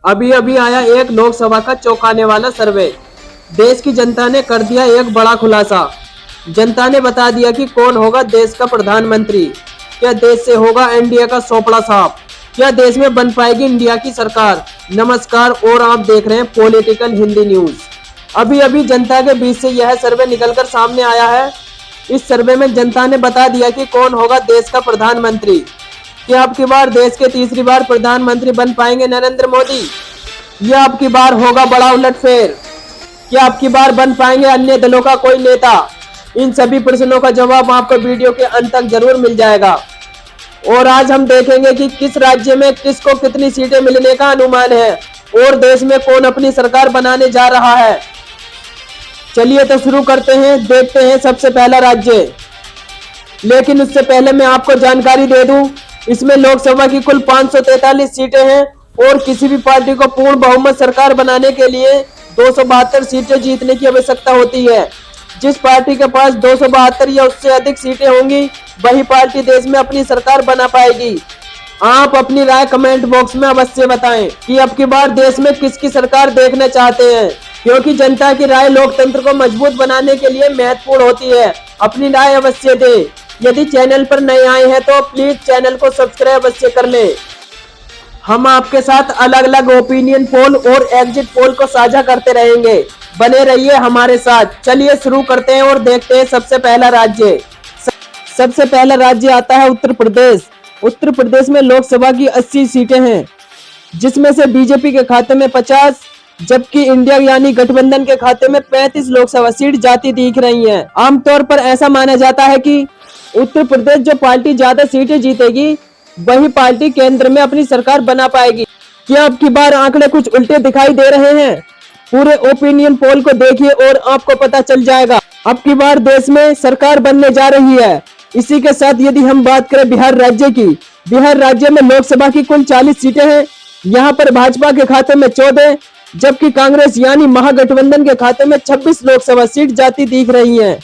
अभी अभी आया एक लोकसभा का चौंकाने वाला सर्वे। देश की जनता ने कर दिया एक बड़ा खुलासा। जनता ने बता दिया कि कौन होगा देश का प्रधानमंत्री। क्या देश से होगा एनडीए का सोपड़ा साफ? क्या देश में बन पाएगी इंडिया की सरकार? नमस्कार, और आप देख रहे हैं पॉलिटिकल हिंदी न्यूज। अभी अभी जनता के बीच से यह सर्वे निकलकर सामने आया है। इस सर्वे में जनता ने बता दिया कि कौन होगा देश का प्रधानमंत्री। क्या अब की बार देश के तीसरी बार प्रधानमंत्री बन पाएंगे नरेंद्र मोदी? या अब की बार होगा बड़ा उलटफेर? क्या अब की बार बन पाएंगे अन्य दलों का कोई नेता? इन सभी प्रश्नों का जवाब आपको वीडियो के अंत तक जरूर मिल जाएगा। और आज हम देखेंगे कि किस राज्य में किसको कितनी सीटें मिलने का अनुमान है और देश में कौन अपनी सरकार बनाने जा रहा है। चलिए तो शुरू करते हैं, देखते हैं सबसे पहला राज्य। लेकिन उससे पहले मैं आपको जानकारी दे दूं, इसमें लोकसभा की कुल 543 सीटें हैं और किसी भी पार्टी को पूर्ण बहुमत सरकार बनाने के लिए 272 सीटें जीतने की आवश्यकता होती है। जिस पार्टी के पास 272 या उससे अधिक सीटें होंगी वही पार्टी देश में अपनी सरकार बना पाएगी। आप अपनी राय कमेंट बॉक्स में अवश्य बताएं कि अब की बार देश में किसकी सरकार देखना चाहते हैं, क्योंकि जनता की राय लोकतंत्र को मजबूत बनाने के लिए महत्वपूर्ण होती है। अपनी राय अवश्य दें। यदि चैनल पर नए आए हैं तो प्लीज चैनल को सब्सक्राइब अवश्य कर लें। हम आपके साथ अलग अलग ओपिनियन पोल और एग्जिट पोल को साझा करते रहेंगे, बने रहिए हमारे साथ। चलिए शुरू करते हैं और देखते हैं सबसे पहला राज्य। सबसे पहला राज्य आता है उत्तर प्रदेश। उत्तर प्रदेश में लोकसभा की 80 सीटें हैं, जिसमें से बीजेपी के खाते में 50, जबकि इंडिया यानी गठबंधन के खाते में 35 लोकसभा सीट जाती दिख रही हैं। आमतौर पर ऐसा माना जाता है कि उत्तर प्रदेश जो पार्टी ज्यादा सीटें जीतेगी वही पार्टी केंद्र में अपनी सरकार बना पाएगी। क्या अब की बार आंकड़े कुछ उल्टे दिखाई दे रहे हैं? पूरे ओपिनियन पोल को देखिए और आपको पता चल जाएगा। अब की बार देश में सरकार बनने जा रही है। इसी के साथ यदि हम बात करें बिहार राज्य की, बिहार राज्य में लोकसभा की कुल 40 सीटें हैं। यहाँ पर भाजपा के खाते में 14, जबकि कांग्रेस यानी महागठबंधन के खाते में 26 लोकसभा सीट जाती दिख रही है।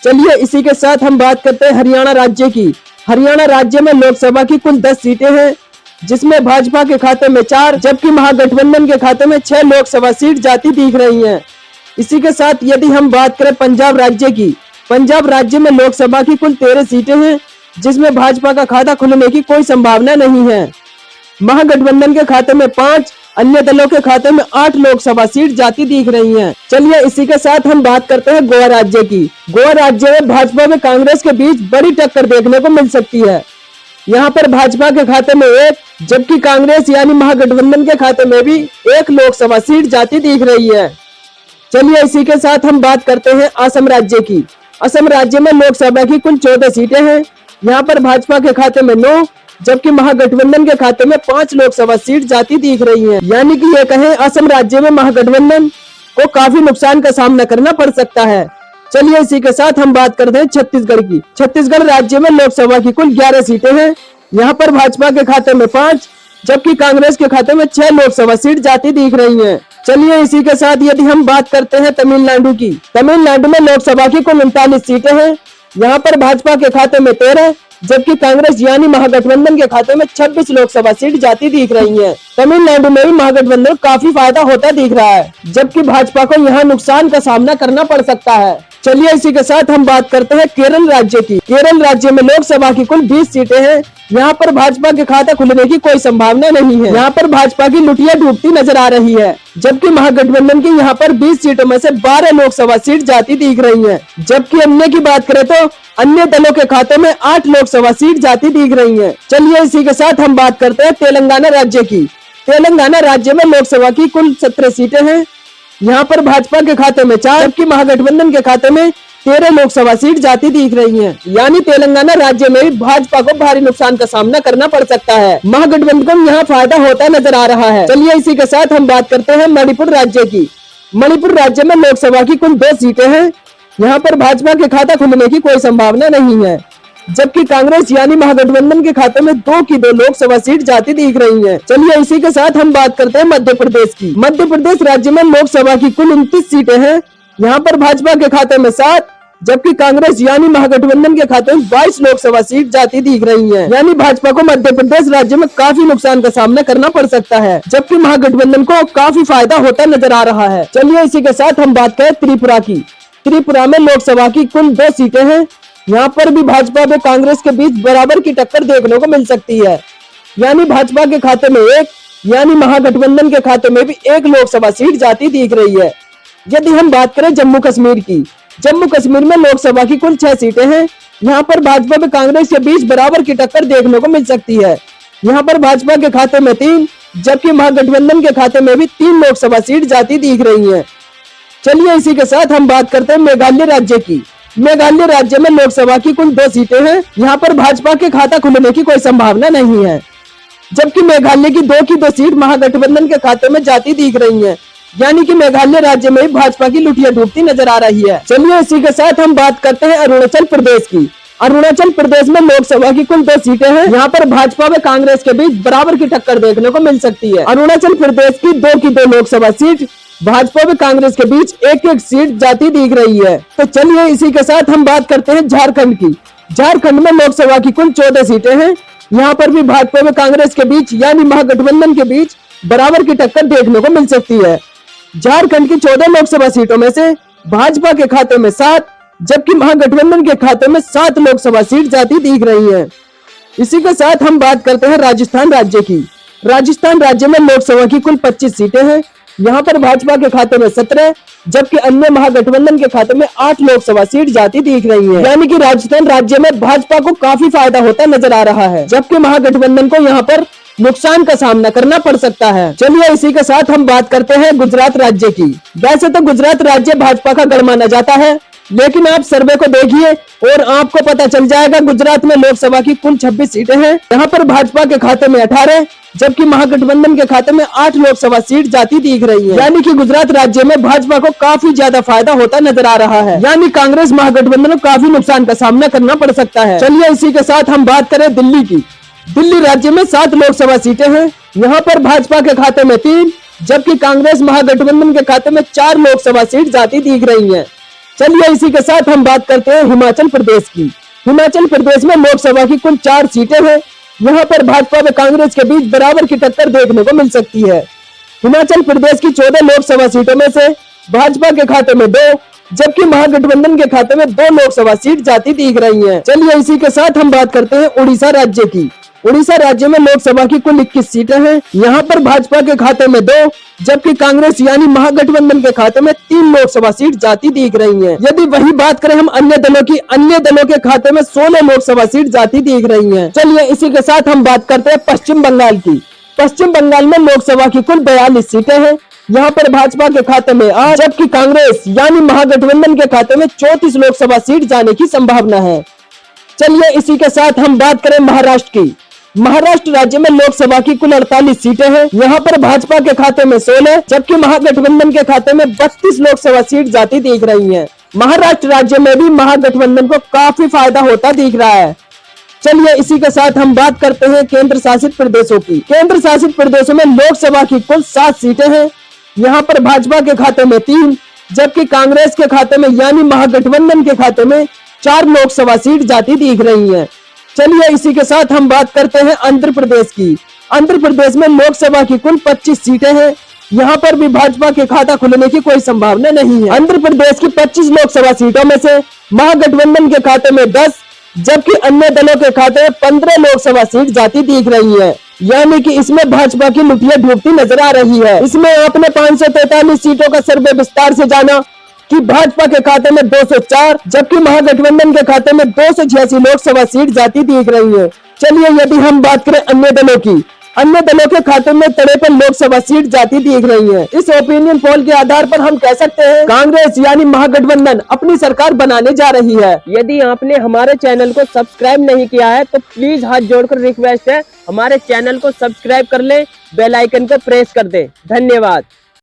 चलिए इसी के साथ हम बात करते हैं हरियाणा राज्य की। हरियाणा राज्य में लोकसभा की कुल 10 सीटें हैं, जिसमें भाजपा के खाते में 4, जबकि महागठबंधन के खाते में 6 लोकसभा सीट जाती दिख रही हैं। इसी के साथ यदि हम बात करें पंजाब राज्य की, पंजाब राज्य में लोकसभा की कुल 13 सीटें हैं, जिसमें भाजपा का खाता खुलने की कोई संभावना नहीं है। महागठबंधन के खाते में 5, अन्य दलों के खाते में 8 लोकसभा सीट जाती दिख रही हैं। चलिए इसी के साथ हम बात करते हैं गोवा राज्य की। गोवा राज्य में भाजपा व कांग्रेस के बीच बड़ी टक्कर देखने को मिल सकती है। यहाँ पर भाजपा के खाते में 1, जबकि कांग्रेस यानी महागठबंधन के खाते में भी 1 लोकसभा सीट जाती दिख रही है। चलिए इसी के साथ हम बात करते हैं असम राज्य की। असम राज्य में लोकसभा की कुल 14 सीटें हैं। यहाँ पर भाजपा के खाते में 9, जबकि महागठबंधन के खाते में 5 लोकसभा सीट जाती दिख रही हैं। यानी कि ये कहें असम राज्य में महागठबंधन को काफी नुकसान का सामना करना पड़ सकता है। चलिए इसी के साथ हम बात करते हैं छत्तीसगढ़ की। छत्तीसगढ़ राज्य में लोकसभा की कुल 11 सीटें हैं। यहाँ पर भाजपा के खाते में 5, जबकि कांग्रेस के खाते में 6 लोकसभा सीट जाती दिख रही है। चलिए इसी के साथ यदि हम बात करते हैं तमिलनाडु की। तमिलनाडु में लोकसभा की कुल 39 सीटें हैं। यहाँ पर भाजपा के खाते में 13, जबकि कांग्रेस यानी महागठबंधन के खाते में 26 लोकसभा सीट जाती दिख रही है। तमिलनाडु में भी महागठबंधन काफी फायदा होता दिख रहा है, जबकि भाजपा को यहाँ नुकसान का सामना करना पड़ सकता है। चलिए इसी के साथ हम बात करते हैं केरल राज्य की। केरल राज्य में लोकसभा की कुल 20 सीटें हैं। यहाँ पर भाजपा के खाता खुलने की कोई संभावना नहीं है। यहाँ पर भाजपा की लुटिया डूबती नजर आ रही है, जबकि महागठबंधन की यहाँ पर 20 सीटों में से 12 लोकसभा सीट जाती दिख रही है। जबकि अन्य की बात करें तो अन्य दलों के खाते में 8 लोकसभा सीट जाती दिख रही है। चलिए इसी के साथ हम बात करते हैं तेलंगाना राज्य की। तेलंगाना राज्य में लोकसभा की कुल 17 सीटें हैं। यहाँ पर भाजपा के खाते में 4, जबकि महागठबंधन के खाते में 13 लोकसभा सीट जाती दिख रही हैं। यानी तेलंगाना राज्य में भी भाजपा को भारी नुकसान का सामना करना पड़ सकता है। महागठबंधन को यहाँ फायदा होता नजर आ रहा है। चलिए इसी के साथ हम बात करते हैं मणिपुर राज्य की। मणिपुर राज्य में लोकसभा की कुल 2 सीटें हैं। यहाँ पर भाजपा के खाता खुलने की कोई संभावना नहीं है, जबकि कांग्रेस यानी महागठबंधन के खाते में 2 की 2 लोकसभा सीट जाती दिख रही है। चलिए इसी के साथ हम बात करते हैं मध्य प्रदेश की। मध्य प्रदेश राज्य में लोकसभा की कुल 29 सीटें हैं। यहाँ पर भाजपा के खाते में 7, जबकि कांग्रेस यानी महागठबंधन के खाते में 22 लोकसभा सीट जाती दिख रही है। यानी भाजपा को मध्य प्रदेश राज्य में काफी नुकसान का सामना करना पड़ सकता है, जबकि महागठबंधन को काफी फायदा होता नजर आ रहा है। चलिए इसी के साथ हम बात करें त्रिपुरा की। त्रिपुरा में लोकसभा की कुल 2 सीटें हैं। यहाँ पर भी भाजपा व कांग्रेस के बीच बराबर की टक्कर देखने को मिल सकती है। यानी भाजपा के खाते में 1, यानी महागठबंधन के खाते में भी 1 लोकसभा सीट जाती दिख रही है। यदि हम बात करें जम्मू कश्मीर की, जम्मू कश्मीर में लोकसभा की कुल 6 सीटें हैं। यहाँ पर भाजपा व कांग्रेस के बीच बराबर की टक्कर देखने को मिल सकती है। यहाँ पर भाजपा के खाते में 3, जबकि महागठबंधन के खाते में भी 3 लोकसभा सीट जाती दिख रही है। चलिए इसी के साथ हम बात करते हैं मेघालय राज्य की। मेघालय राज्य में लोकसभा की कुल 2 सीटें हैं। यहाँ पर भाजपा के खाता खुलने की कोई संभावना नहीं है, जबकि मेघालय की 2 सीट महागठबंधन के खाते में जाती दिख रही है। यानी कि मेघालय राज्य में भाजपा की लुटिया डूबती नजर आ रही है। चलिए इसी के साथ हम बात करते हैं अरुणाचल प्रदेश की। अरुणाचल प्रदेश में लोकसभा की कुल 2 सीटें हैं। यहाँ पर भाजपा व कांग्रेस के बीच बराबर की टक्कर देखने को मिल सकती है। अरुणाचल प्रदेश की 2 लोकसभा सीट भाजपा व कांग्रेस के बीच 1 सीट जाती दिख रही है। तो चलिए इसी के साथ हम बात करते हैं झारखंड की। झारखंड में लोकसभा की कुल 14 सीटें हैं। यहाँ पर भी भाजपा व कांग्रेस के बीच यानी महागठबंधन के बीच बराबर की टक्कर देखने को मिल सकती है। झारखंड की 14 लोकसभा सीटों में से भाजपा के खाते में 7, जबकि महागठबंधन के खाते में 7 लोकसभा सीट जाती दिख रही है। इसी के साथ हम बात करते हैं राजस्थान राज्य की। राजस्थान राज्य में लोकसभा की कुल 25 सीटें हैं। यहाँ पर भाजपा के खाते में 17, जबकि अन्य महागठबंधन के खाते में 8 लोकसभा सीट जाती दिख रही है। यानी कि राजस्थान राज्य में भाजपा को काफी फायदा होता नजर आ रहा है, जबकि महागठबंधन को यहाँ पर नुकसान का सामना करना पड़ सकता है। चलिए इसी के साथ हम बात करते हैं गुजरात राज्य की। वैसे तो गुजरात राज्य भाजपा का गढ़ माना जाता है, लेकिन आप सर्वे को देखिए और आपको पता चल जाएगा गुजरात में लोकसभा की कुल 26 सीटें हैं। यहाँ पर भाजपा के खाते में 18, जबकि महागठबंधन के खाते में 8 लोकसभा सीट जाती दिख रही है। यानी कि गुजरात राज्य में भाजपा को काफी ज्यादा फायदा होता नजर आ रहा है। यानी कांग्रेस महागठबंधन को काफी नुकसान का सामना करना पड़ सकता है। चलिए इसी के साथ हम बात करें दिल्ली की। दिल्ली राज्य में 7 लोकसभा सीटें हैं। यहाँ पर भाजपा के खाते में 3, जबकि कांग्रेस महागठबंधन के खाते में 4 लोकसभा सीट जाती दिख रही है। चलिए इसी के साथ हम बात करते हैं हिमाचल प्रदेश की। हिमाचल प्रदेश में लोकसभा की कुल 4 सीटें हैं। यहाँ पर भाजपा व कांग्रेस के बीच बराबर की टक्कर देखने को मिल सकती है। हिमाचल प्रदेश की 14 लोकसभा सीटों में से भाजपा के खाते में 2, जबकि महागठबंधन के खाते में 2 लोकसभा सीट जाती दिख रही है। चलिए इसी के साथ हम बात करते हैं उड़ीसा राज्य की। उड़ीसा राज्य में लोकसभा की कुल 21 सीटें हैं। यहाँ पर भाजपा के खाते में 2, जबकि कांग्रेस यानी महागठबंधन के खाते में 3 लोकसभा सीट जाती दिख रही हैं। यदि वही बात करें हम अन्य दलों की, अन्य दलों के खाते में 16 लोकसभा सीट जाती दिख रही हैं। चलिए इसी के साथ हम बात करते हैं पश्चिम बंगाल की। पश्चिम बंगाल में लोकसभा की कुल 42 सीटें हैं। यहाँ पर भाजपा के खाते में 8, जबकि कांग्रेस यानी महागठबंधन के खाते में 34 लोकसभा सीट जाने की संभावना है। चलिए इसी के साथ हम बात करें महाराष्ट्र की। महाराष्ट्र राज्य में लोकसभा की कुल 48 सीटें हैं। यहाँ पर भाजपा के खाते में 16, जबकि महागठबंधन के खाते में 32 लोकसभा सीट जाती दिख रही हैं। महाराष्ट्र राज्य में भी महागठबंधन को काफी फायदा होता दिख रहा है। चलिए इसी के साथ हम बात करते हैं केंद्र शासित प्रदेशों की। केंद्र शासित प्रदेशों में लोकसभा की कुल 7 सीटें हैं। यहाँ पर भाजपा के खाते में 3, जबकि कांग्रेस के खाते में यानी महागठबंधन के खाते में 4 लोकसभा सीट जाती दिख रही है। चलिए इसी के साथ हम बात करते हैं आंध्र प्रदेश की। आंध्र प्रदेश में लोकसभा की कुल 25 सीटें हैं। यहाँ पर भी भाजपा के खाता खुलने की कोई संभावना नहीं है। आंध्र प्रदेश की 25 लोकसभा सीटों में से महागठबंधन के खाते में 10, जबकि अन्य दलों के खाते में 15 लोकसभा सीट जाती दिख रही है। यानी कि इसमें भाजपा की लुटिया डूबती नजर आ रही है। इसमें आपने 543 सीटों का सर्वे विस्तार से जाना कि भाजपा के खाते में 204, जबकि महागठबंधन के खाते में 286 लोकसभा सीट जाती दिख रही है। चलिए यदि हम बात करें अन्य दलों की, अन्य दलों के खाते में 53 लोकसभा सीट जाती दिख रही है। इस ओपिनियन पोल के आधार पर हम कह सकते हैं कांग्रेस यानी महागठबंधन अपनी सरकार बनाने जा रही है। यदि आपने हमारे चैनल को सब्सक्राइब नहीं किया है तो प्लीज हाथ जोड़कर रिक्वेस्ट है हमारे चैनल को सब्सक्राइब कर लें, बेल आइकन को प्रेस कर दें। धन्यवाद।